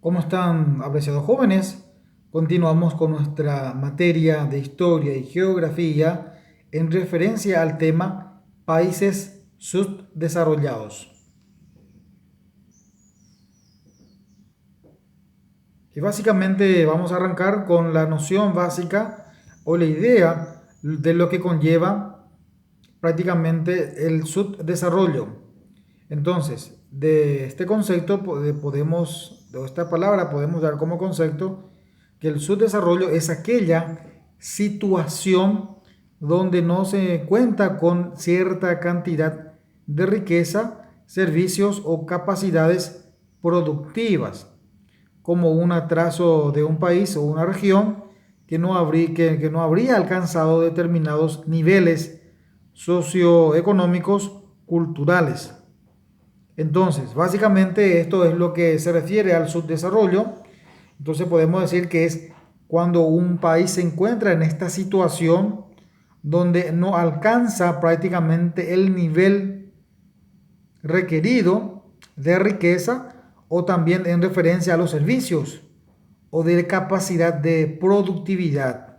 ¿Cómo están, apreciados jóvenes? Continuamos con nuestra materia de historia y geografía en referencia al tema países subdesarrollados. Y básicamente vamos a arrancar con la noción básica o la idea de lo que conlleva prácticamente el subdesarrollo. Entonces, de este concepto de esta palabra podemos dar como concepto que el subdesarrollo es aquella situación donde no se cuenta con cierta cantidad de riqueza, servicios o capacidades productivas, como un atraso de un país o una región que no habría alcanzado determinados niveles socioeconómicos culturales. Entonces, básicamente esto es lo que se refiere al subdesarrollo. Entonces podemos decir que es cuando un país se encuentra en esta situación donde no alcanza prácticamente el nivel requerido de riqueza o también en referencia a los servicios o de capacidad de productividad.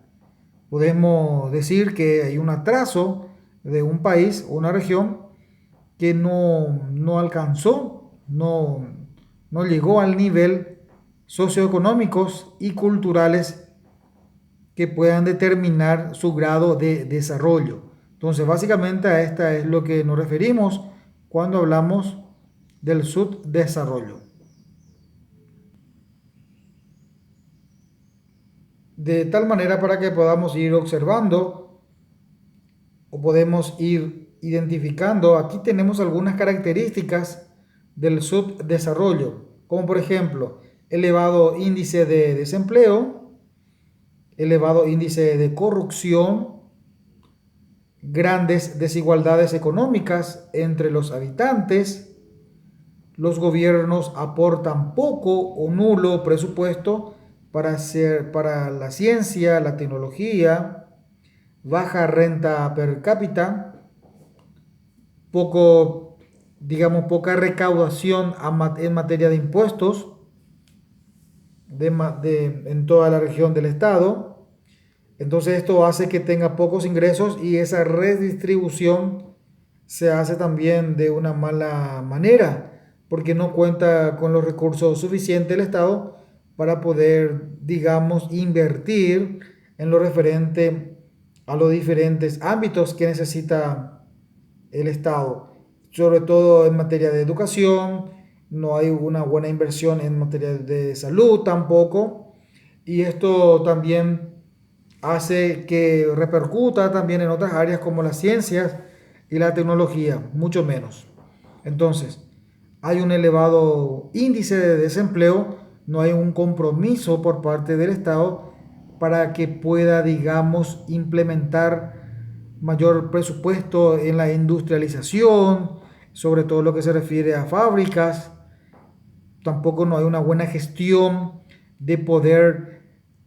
Podemos decir que hay un atraso de un país o una región que no alcanzó, no llegó al nivel socioeconómicos y culturales que puedan determinar su grado de desarrollo. Entonces, básicamente a esta es lo que nos referimos cuando hablamos del subdesarrollo. De tal manera para que podamos ir observando o podemos ir identificando, aquí tenemos algunas características del subdesarrollo, como por ejemplo, elevado índice de desempleo, elevado índice de corrupción, grandes desigualdades económicas entre los habitantes, los gobiernos aportan poco o nulo presupuesto para la ciencia, la tecnología, baja renta per cápita, poco, digamos, poca recaudación en materia de impuestos en toda la región del estado. Entonces esto hace que tenga pocos ingresos y esa redistribución se hace también de una mala manera, porque no cuenta con los recursos suficientes el Estado para poder, digamos, invertir en lo referente a los diferentes ámbitos que necesita el Estado, sobre todo en materia de educación. No hay una buena inversión en materia de salud tampoco, y esto también hace que repercuta también en otras áreas como las ciencias y la tecnología, mucho menos. Entonces, hay un elevado índice de desempleo, no hay un compromiso por parte del Estado para que pueda, digamos, implementar mayor presupuesto en la industrialización, sobre todo lo que se refiere a fábricas. Tampoco no hay una buena gestión de poder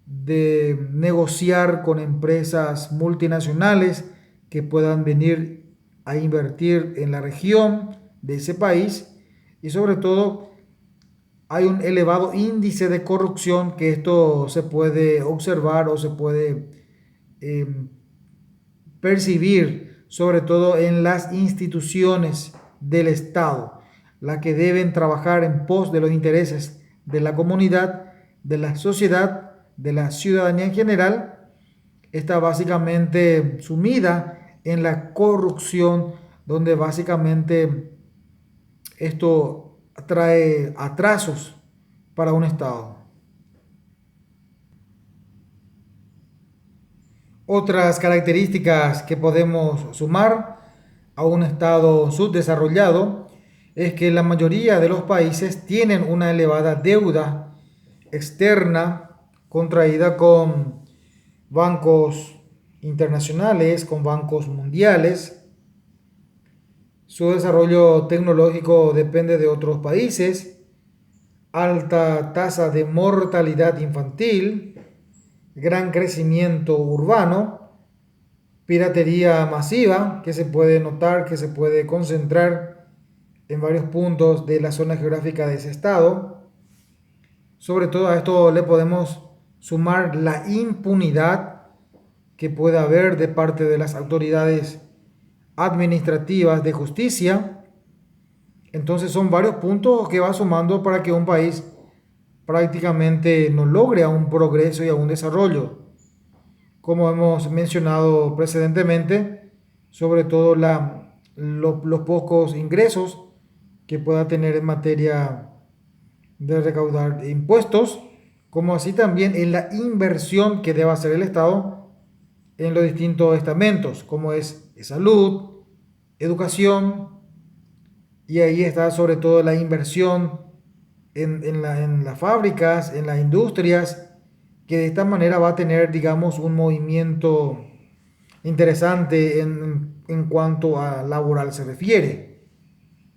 de negociar con empresas multinacionales que puedan venir a invertir en la región de ese país, y sobre todo hay un elevado índice de corrupción, que esto se puede observar o se puede eh, percibir sobre todo en las instituciones del Estado, las que deben trabajar en pos de los intereses de la comunidad, de la sociedad, de la ciudadanía en general. Está básicamente sumida en la corrupción, donde básicamente esto trae atrasos para un Estado. Otras características que podemos sumar a un Estado subdesarrollado es que la mayoría de los países tienen una elevada deuda externa contraída con bancos internacionales, con bancos mundiales. Su desarrollo tecnológico depende de otros países, alta tasa de mortalidad infantil, gran crecimiento urbano, piratería masiva que se puede notar, que se puede concentrar en varios puntos de la zona geográfica de ese estado, Sobre todo a esto le podemos sumar la impunidad que puede haber de parte de las autoridades administrativas de justicia. Entonces son varios puntos que va sumando para que un país prácticamente no logre a un progreso y a un desarrollo. Como hemos mencionado precedentemente, sobre todo los pocos ingresos que pueda tener en materia de recaudar impuestos, como así también en la inversión que deba hacer el Estado en los distintos estamentos, como es salud, educación, y ahí está sobre todo la inversión en las fábricas, en las industrias, que de esta manera va a tener, digamos, un movimiento interesante en cuanto a laboral se refiere.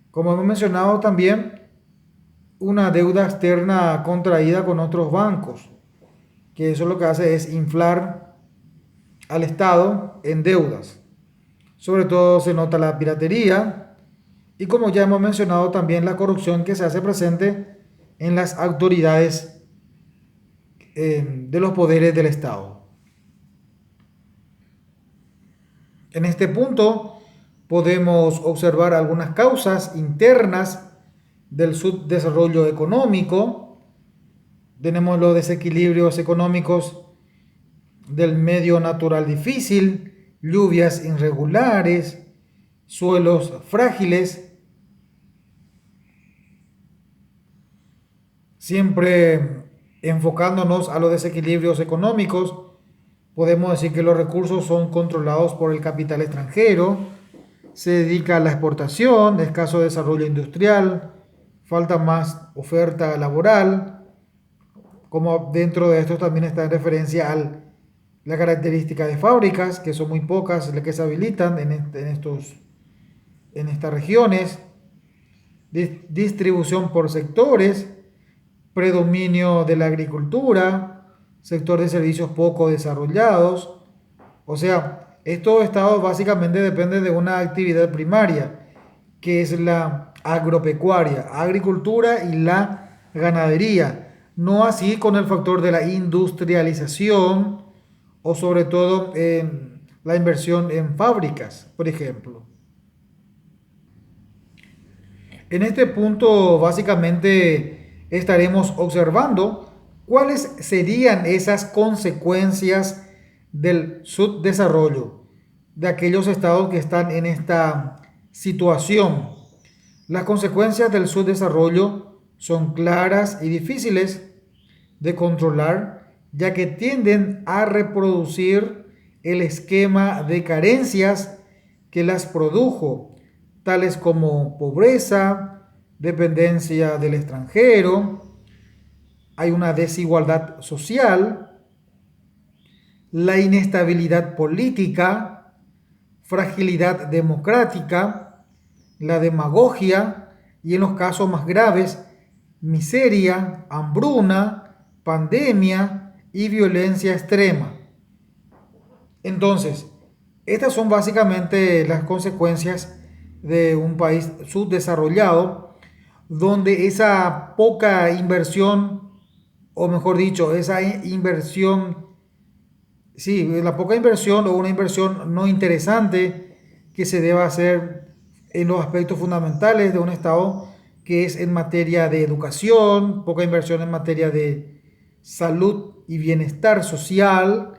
Como hemos mencionado también, una deuda externa contraída con otros bancos, que eso lo que hace es inflar al Estado en deudas. Sobre todo se nota la piratería y, como ya hemos mencionado, también la corrupción que se hace presente en las autoridades de los poderes del Estado. En este punto podemos observar algunas causas internas del subdesarrollo económico. Tenemos los desequilibrios económicos del medio natural difícil, lluvias irregulares, suelos frágiles. Siempre enfocándonos a los desequilibrios económicos, podemos decir que los recursos son controlados por el capital extranjero, se dedica a la exportación, escaso desarrollo industrial, falta más oferta laboral, como dentro de esto también está en referencia a la característica de fábricas, que son muy pocas las que se habilitan en estas regiones, distribución por sectores, predominio de la agricultura, sector de servicios poco desarrollados. O sea, estos estados básicamente dependen de una actividad primaria, que es la agropecuaria, agricultura y la ganadería. No así con el factor de la industrialización o sobre todo en la inversión en fábricas, por ejemplo. En este punto básicamente estaremos observando cuáles serían esas consecuencias del subdesarrollo de aquellos estados que están en esta situación. Las consecuencias del subdesarrollo son claras y difíciles de controlar, ya que tienden a reproducir el esquema de carencias que las produjo, tales como pobreza, dependencia del extranjero, hay una desigualdad social, la inestabilidad política, fragilidad democrática, la demagogia y, en los casos más graves, miseria, hambruna, pandemia y violencia extrema. Entonces, estas son básicamente las consecuencias de un país subdesarrollado, donde esa poca inversión, o mejor dicho, esa inversión, sí, la poca inversión o una inversión no interesante que se deba hacer en los aspectos fundamentales de un Estado, que es en materia de educación, poca inversión en materia de salud y bienestar social,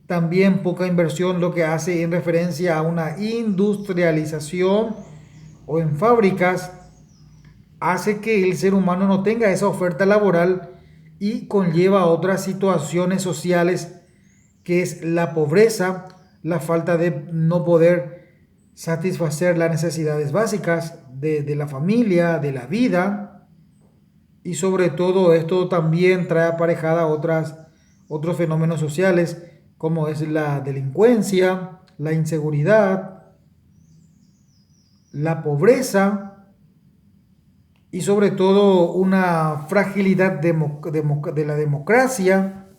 también poca inversión lo que hace en referencia a una industrialización o en fábricas, hace que el ser humano no tenga esa oferta laboral y conlleva otras situaciones sociales, que es la pobreza, la falta de no poder satisfacer las necesidades básicas de la familia, de la vida, y sobre todo esto también trae aparejada otros fenómenos sociales, como es la delincuencia, la inseguridad, la pobreza y sobre todo una fragilidad de la democracia.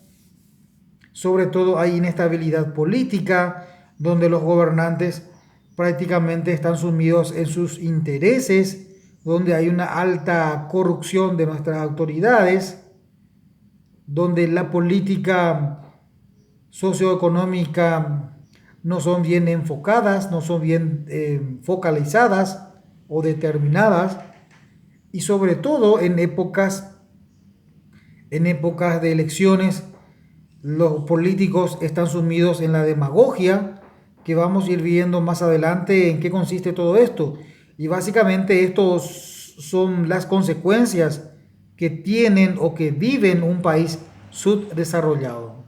Sobre todo hay inestabilidad política, donde los gobernantes prácticamente están sumidos en sus intereses, donde hay una alta corrupción de nuestras autoridades, donde la política socioeconómica no son bien enfocadas, no son bien focalizadas o determinadas, y sobre todo en épocas de elecciones, los políticos están sumidos en la demagogia, que vamos a ir viendo más adelante en qué consiste todo esto. Y básicamente estos son las consecuencias que tienen o que viven un país subdesarrollado.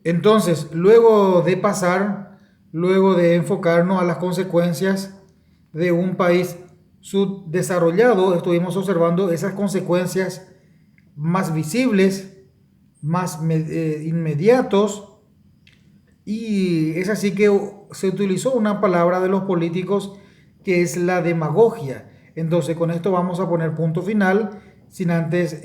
Entonces, luego de enfocarnos a las consecuencias de un país subdesarrollado, estuvimos observando esas consecuencias más visibles, más inmediatos, y es así que se utilizó una palabra de los políticos que es la demagogia. Entonces, con esto vamos a poner punto final, sin antes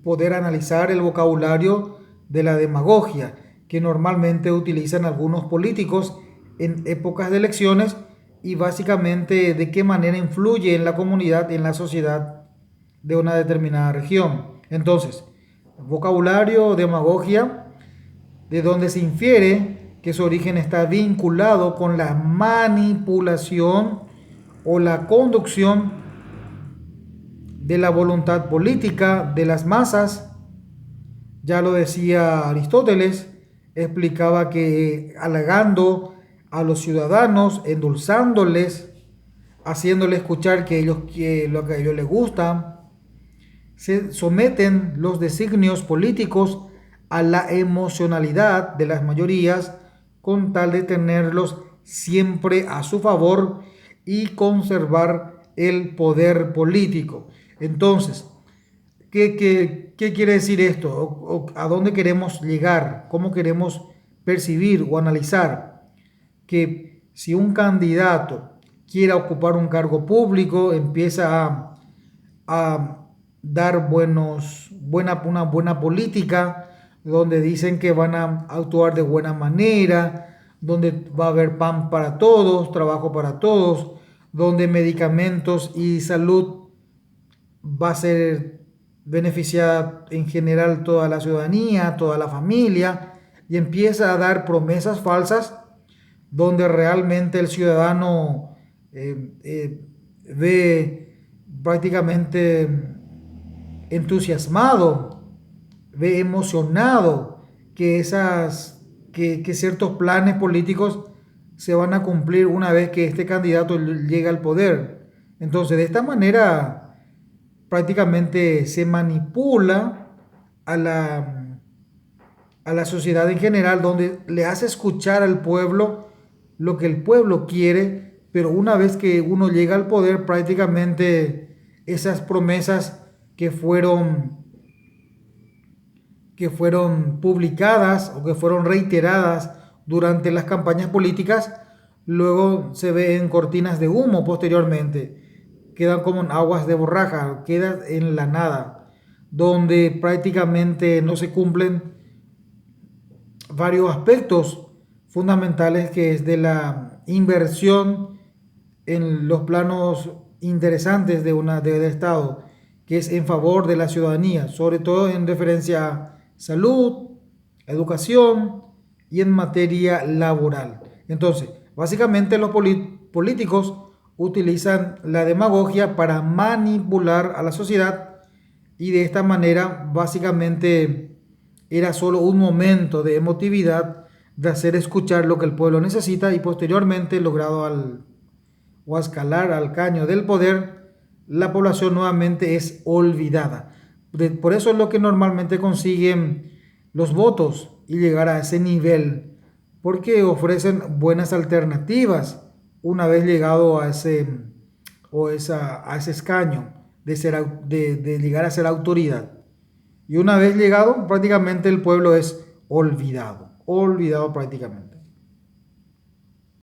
poder analizar el vocabulario de la demagogia que normalmente utilizan algunos políticos en épocas de elecciones, y básicamente de qué manera influye en la comunidad, en la sociedad de una determinada región. Entonces, vocabulario, demagogia, de donde se infiere que su origen está vinculado con la manipulación o la conducción de la voluntad política de las masas. Ya lo decía Aristóteles, explicaba que halagando a los ciudadanos, endulzándoles, haciéndoles escuchar lo que a ellos les gusta, se someten los designios políticos a la emocionalidad de las mayorías con tal de tenerlos siempre a su favor y conservar el poder político. Entonces, ¿qué quiere decir esto? ¿A dónde queremos llegar? ¿Cómo queremos percibir o analizar? Que si un candidato quiere ocupar un cargo público, empieza a dar una buena política, donde dicen que van a actuar de buena manera, donde va a haber pan para todos, trabajo para todos, donde medicamentos y salud va a ser beneficiada en general toda la ciudadanía, toda la familia, y empieza a dar promesas falsas donde realmente el ciudadano ve prácticamente entusiasmado, ve emocionado que ciertos planes políticos se van a cumplir una vez que este candidato llega al poder. Entonces, de esta manera prácticamente se manipula a la sociedad en general, donde le hace escuchar al pueblo lo que el pueblo quiere, pero una vez que uno llega al poder, prácticamente esas promesas que fueron publicadas o que fueron reiteradas durante las campañas políticas, luego se ve en cortinas de humo posteriormente, quedan como en aguas de borraja, quedan en la nada, donde prácticamente no se cumplen varios aspectos fundamentales, que es de la inversión en los planos interesantes del Estado, que es en favor de la ciudadanía, sobre todo en referencia a salud, educación y en materia laboral. Entonces, básicamente los políticos utilizan la demagogia para manipular a la sociedad, y de esta manera básicamente era solo un momento de emotividad, de hacer escuchar lo que el pueblo necesita, y posteriormente logrado o a escalar al caño del poder, la población nuevamente es olvidada. Por eso es lo que normalmente consiguen los votos y llegar a ese nivel, porque ofrecen buenas alternativas una vez llegado a ese escaño de llegar a ser autoridad. Y una vez llegado, prácticamente el pueblo es olvidado prácticamente.